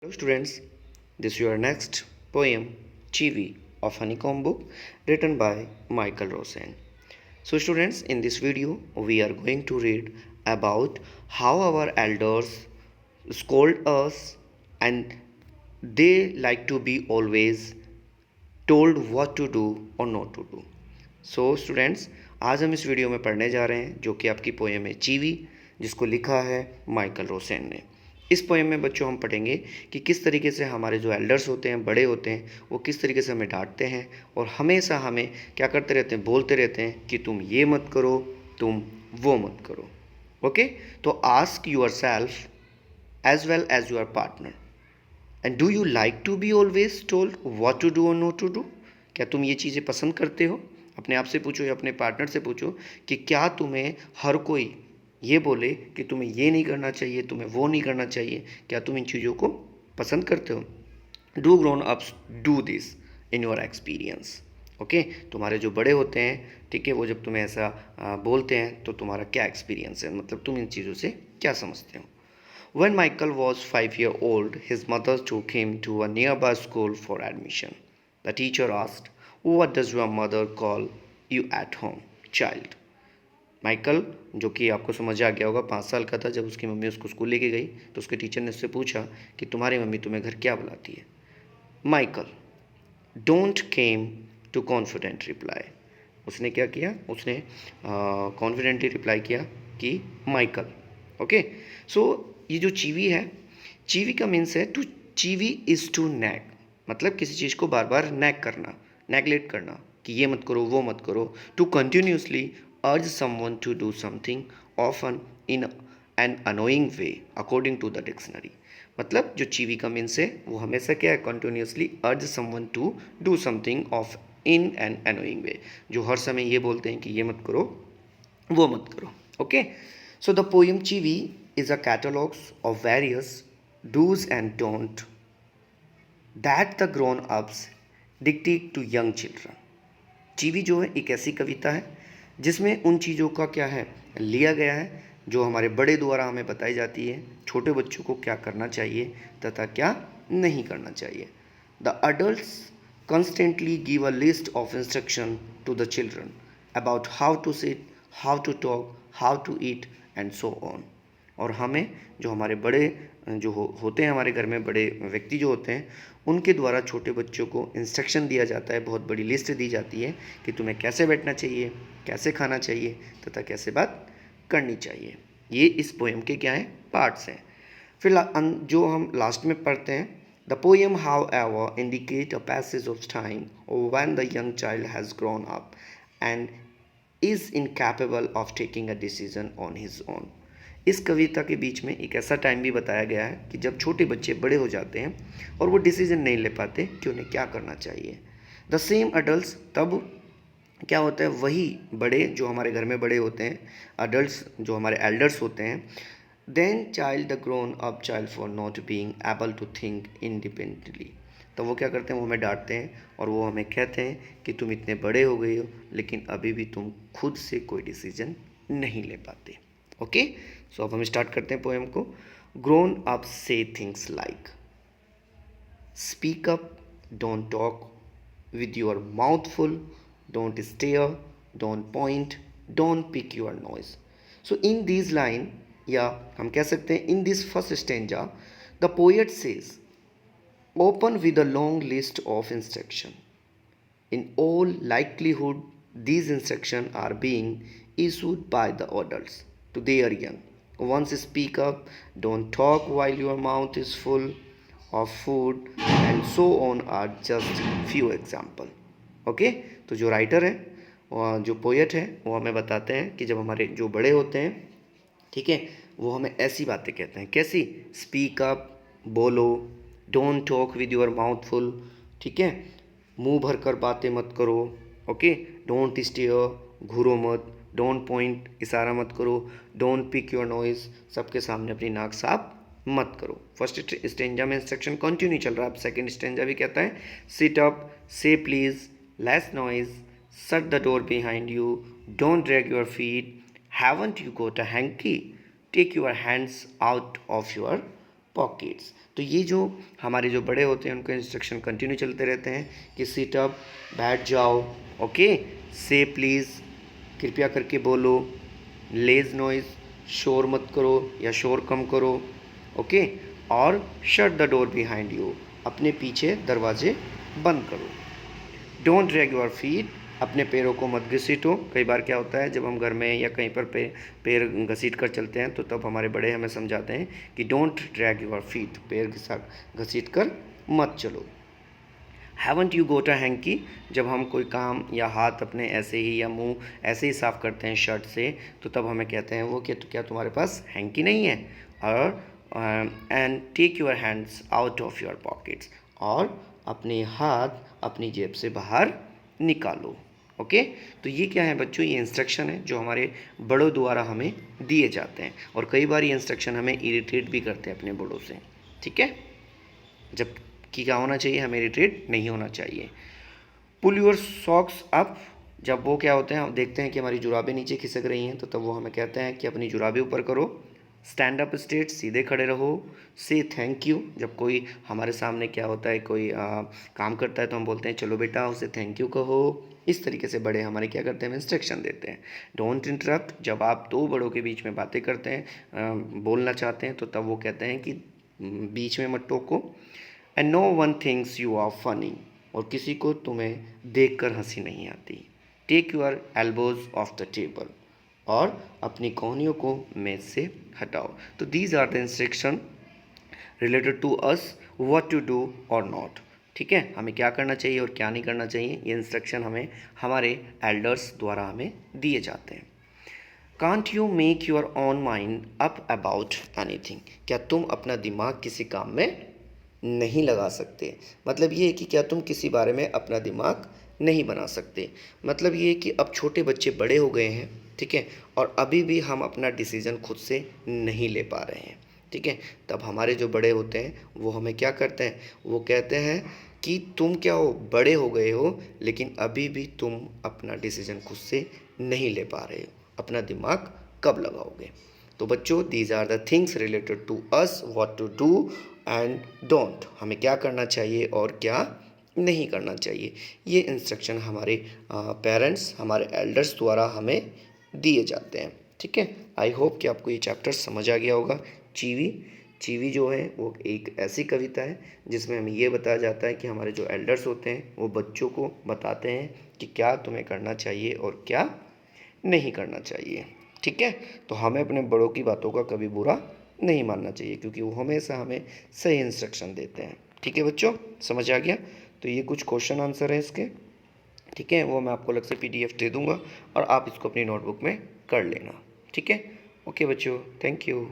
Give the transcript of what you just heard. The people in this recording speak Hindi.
Hello students, this is your next poem, Chivi of Honeycomb book written by Michael Rosen. So students, in this video we are going to read about how our elders scold us and they like to be always told what to do or not to do. So students, आज हम इस वीडियो में पढ़ने जा रहे हैं जो कि आपकी पोएम है चीवी, जिसको लिखा है माइकल रोसेन ने। इस पोएम में बच्चों हम पढ़ेंगे कि किस तरीके से हमारे जो एल्डर्स होते हैं, बड़े होते हैं, वो किस तरीके से हमें डांटते हैं और हमेशा हमें क्या करते रहते हैं, बोलते रहते हैं कि तुम ये मत करो, तुम वो मत करो। ओके, तो ask yourself as well as your partner, and do you like to be always told what to do और नॉट टू डू। क्या तुम ये चीज़ें पसंद करते हो? अपने आप से पूछो या अपने पार्टनर से पूछो कि क्या तुम्हें हर कोई ये बोले कि तुम्हें ये नहीं करना चाहिए, तुम्हें वो नहीं करना चाहिए, क्या तुम इन चीज़ों को पसंद करते हो? Do grown ups do this in your experience. Okay, तुम्हारे जो बड़े होते हैं, ठीक है, वो जब तुम्हें ऐसा बोलते हैं तो तुम्हारा क्या एक्सपीरियंस है, मतलब तुम इन चीज़ों से क्या समझते हो? When Michael was 5 years old, his mother took him to a nearby school for admission. The teacher asked, "What does your mother call you at home, child?" Michael, जो कि आपको समझ आ गया होगा, 5 साल का था जब उसकी मम्मी उसको स्कूल लेके गई तो उसके टीचर ने उससे पूछा कि तुम्हारी मम्मी तुम्हें घर क्या बुलाती है? Michael don't came to confident reply. उसने क्या किया? उसने कॉन्फिडेंटली रिप्लाई किया कि माइकल। ओके, सो ये जो चीवी है, चीवी का मीन्स है टू, चीवी इज़ टू नैग, मतलब किसी चीज़ को बार बार नैग करना, नेगलेक्ट करना कि ये मत करो, वो मत करो। To continuously urge someone to do something often in an annoying way according to the dictionary. मतलब जो चीवी का मीन्स है वो हमेशा क्या है? Continuously urge someone to do something off in an annoying way, जो हर समय ये बोलते हैं कि ये मत करो, वो मत करो। Okay, so the poem Chivi is a catalogue of various do's and don't that the grown-ups dictate to young children. चीवी जो है एक ऐसी कविता है जिसमें उन चीज़ों का क्या है, लिया गया है जो हमारे बड़े द्वारा हमें बताई जाती है छोटे बच्चों को क्या करना चाहिए तथा क्या नहीं करना चाहिए। The adults constantly give a list of instruction to the children about how to sit, how to talk, how to eat and so on. और हमें जो हमारे बड़े जो होते हैं, हमारे घर में बड़े व्यक्ति जो होते हैं, उनके द्वारा छोटे बच्चों को इंस्ट्रक्शन दिया जाता है, बहुत बड़ी लिस्ट दी जाती है कि तुम्हें कैसे बैठना चाहिए, कैसे खाना चाहिए तथा कैसे बात करनी चाहिए। ये इस पोएम के क्या हैं? पार्ट्स हैं। फिर जो हम लास्ट में पढ़ते हैं, the poem how ever indicate a passage of time when the young child has grown up and is incapable of taking a decision on his own. इस कविता के बीच में एक ऐसा टाइम भी बताया गया है कि जब छोटे बच्चे बड़े हो जाते हैं और वो डिसीजन नहीं ले पाते कि उन्हें क्या करना चाहिए। द सेम अडल्ट, तब क्या होता है, वही बड़े जो हमारे घर में बड़े होते हैं, अडल्ट्स जो हमारे एल्डर्स होते हैं, then child the grown up child for not being able to think independently. तो वो क्या करते हैं? वो हमें डांटते हैं और वो हमें कहते हैं कि तुम इतने बड़े हो गए हो लेकिन अभी भी तुम खुद से कोई डिसीजन नहीं ले पाते। ओके, सो अब हम स्टार्ट करते हैं पोएम को। ग्रोन अप से things like speak up, don't talk with your mouth full, don't stare, don't point, don't pick your nose. So in these line, या हम कह सकते हैं in this first stanza, the poet says, open with a long list of instruction. In all likelihood, these instructions are being issued by the adults to their young. Once speak up, don't talk while your mouth is full of food and so on are just few example. Okay, तो जो राइटर है और जो पोएट है वो हमें बताते हैं कि जब हमारे जो बड़े होते हैं, ठीक है, वो हमें ऐसी बातें कहते हैं। कैसी? स्पीक अप, बोलो, don't talk with your mouth full, ठीक है, मुंह भर कर बातें मत करो। ओके, डोंट स्टेयर, घूरो मत, डोंट पॉइंट, इशारा मत करो, डोंट पिक योर नॉइज, सबके सामने अपनी नाक साफ मत करो। फर्स्ट स्टेंजा में इंस्ट्रक्शन कंटिन्यू चल रहा है। अब सेकंड स्टेंजा भी कहता है sit up, say please, less noise, shut the door behind you, don't drag your feet, haven't you got a hanky, take your hands out of your pockets. तो ये जो हमारे जो बड़े होते हैं उनके इंस्ट्रक्शन कंटिन्यू चलते रहते हैं कि सिट अप, बैठ जाओ, ओके, से प्लीज़, कृपया करके बोलो, लेज नॉइज, शोर मत करो या शोर कम करो, ओके, और shut the door behind you, अपने पीछे दरवाजे बंद करो। डोंट ड्रैग योर फीट, अपने पैरों को मत घसीटो। कई बार क्या होता है, जब हम घर में या कहीं पर पैर घसीट कर चलते हैं तो तब हमारे बड़े हमें समझाते हैं कि डोंट ड्रैग योर फीट, पैर घसीट कर मत चलो। Haven't you got a hanky, जब हम कोई काम या हाथ अपने ऐसे ही या मुंह ऐसे ही साफ़ करते हैं शर्ट से, तो तब हमें कहते हैं वो कि तो क्या तुम्हारे पास हैंकी नहीं है। और and take your hands out of your pockets, और अपने हाथ अपनी जेब से बाहर निकालो। ओके, तो ये क्या है बच्चों, ये इंस्ट्रक्शन है जो हमारे बड़ों द्वारा हमें दिए जाते हैं, और कई बार ये इंस्ट्रक्शन हमें इरिटेट भी करते हैं अपने बड़ों से, ठीक है, जब कि क्या होना चाहिए, हमें इरिटेट नहीं होना चाहिए। पुल योर सॉक्स अप, जब वो क्या होते हैं, हम देखते हैं कि हमारी जुराबें नीचे खिसक रही हैं, तो तब वो हमें कहते हैं कि अपनी जुराबें ऊपर करो। स्टैंड अप स्ट्रेट, सीधे खड़े रहो। से थैंक यू, जब कोई हमारे सामने क्या होता है, कोई काम करता है तो हम बोलते हैं चलो बेटा उसे थैंक यू कहो। इस तरीके से बड़े हमारे क्या करते हैं, इंस्ट्रक्शन देते हैं। डोंट इंटरप्ट, जब आप दो बड़ों के बीच में बातें करते हैं, बोलना चाहते हैं, तो तब वो कहते हैं कि बीच में मत टोको। And no one things you are funny, और किसी को तुम्हें देखकर हंसी नहीं आती। Take your elbows off the table, और अपनी कोहनियों को मेज से हटाओ। तो these are the instruction related to us, what to do और नॉट। ठीक है, हमें क्या करना चाहिए और क्या नहीं करना चाहिए, ये इंस्ट्रक्शन हमें हमारे एल्डर्स द्वारा हमें दिए जाते हैं। Can't you make your own mind up about anything, क्या तुम अपना दिमाग किसी काम में नहीं लगा सकते। मतलब ये है कि क्या तुम किसी बारे में अपना दिमाग नहीं बना सकते। मतलब ये है कि अब छोटे बच्चे बड़े हो गए हैं, ठीक है, और अभी भी हम अपना डिसीज़न खुद से नहीं ले पा रहे हैं, ठीक है। तब हमारे जो बड़े होते हैं वो हमें क्या करते हैं, वो कहते हैं कि तुम क्या हो, बड़े हो गए हो, लेकिन अभी भी तुम अपना डिसीज़न खुद से नहीं ले पा रहे हो, अपना दिमाग कब लगाओगे। तो बच्चों, these are the things related to us, what to do and don't, हमें क्या करना चाहिए और क्या नहीं करना चाहिए। ये इंस्ट्रक्शन हमारे पेरेंट्स, हमारे एल्डर्स द्वारा हमें दिए जाते हैं, ठीक है। आई होप कि आपको ये चैप्टर समझ आ गया होगा। चीवी, चीवी जो है वो एक ऐसी कविता है जिसमें हमें ये बताया जाता है कि हमारे जो एल्डर्स होते हैं वो बच्चों को बताते हैं कि क्या तुम्हें करना चाहिए और क्या नहीं करना चाहिए, ठीक है। तो हमें अपने बड़ों की बातों का कभी बुरा नहीं मानना चाहिए, क्योंकि वो हमेशा हमें सही इंस्ट्रक्शन देते हैं, ठीक है बच्चों, समझ आ गया। तो ये कुछ क्वेश्चन आंसर हैं इसके, ठीक है, वो मैं आपको अलग से PDF दे दूंगा और आप इसको अपनी नोटबुक में कर लेना, ठीक है। ओके बच्चों, थैंक यू।